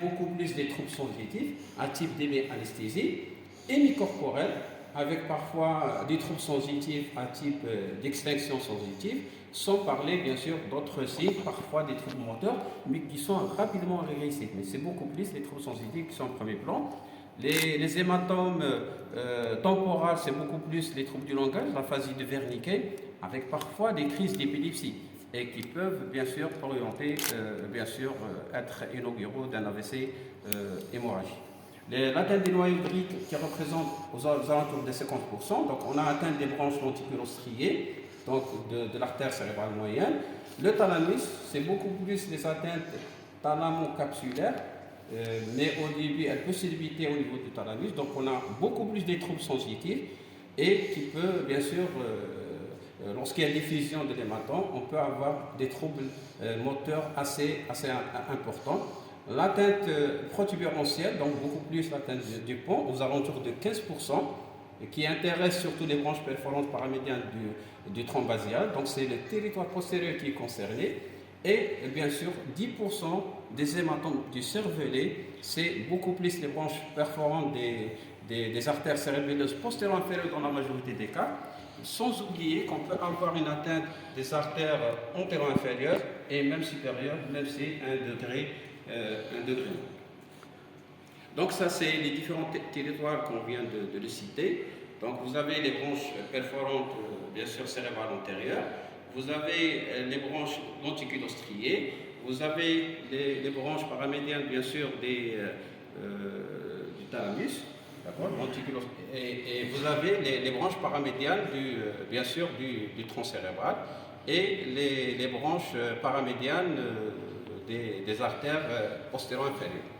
beaucoup plus des troubles sensitifs, à type d'anesthésie, hémicorporelle, avec parfois des troubles sensitifs à type d'extinction sensitive, sans parler bien sûr d'autres signes, parfois des troubles moteurs, mais qui sont rapidement régressifs. Mais c'est beaucoup plus les troubles sensitifs qui sont en premier plan. Les hématomes temporales, c'est beaucoup plus les troubles du langage, la phasie de Wernicke, avec parfois des crises d'épilepsie, et qui peuvent bien sûr orienter, être inauguraux d'un AVC hémorragique. L'atteinte des noyaux hydriques qui représente aux alentours de 50%, donc on a atteint des branches lenticulostriées, donc de l'artère cérébrale moyenne. Le thalamus, c'est beaucoup plus les atteintes thalamo-capsulaires, mais au début, elle peut se limiter au niveau du thalamus, donc on a beaucoup plus des troubles sensitifs et qui peut, bien sûr, lorsqu'il y a diffusion de l'hématome, on peut avoir des troubles moteurs assez importants. L'atteinte protubérantielle, donc beaucoup plus l'atteinte du pont, aux alentours de 15%, qui intéresse surtout les branches perforantes paramédianes du tronc basial, donc c'est le territoire postérieur qui est concerné, et bien sûr 10% des hématomes du cervelet, c'est beaucoup plus les branches perforantes des artères cérébelleuses postéro-inférieures dans la majorité des cas, sans oublier qu'on peut avoir une atteinte des artères antéro-inférieures et même supérieures, même si un degré. Donc ça, c'est les différents territoires qu'on vient de le citer. Donc vous avez les branches perforantes, bien sûr, cérébrales antérieures. Vous avez les branches lenticulostriées. Vous avez les branches paramédianes, bien sûr, du thalamus. Et vous avez les branches paramédiales, bien sûr, du tronc cérébral. Et les branches paramédianes des artères postéro-inférieures.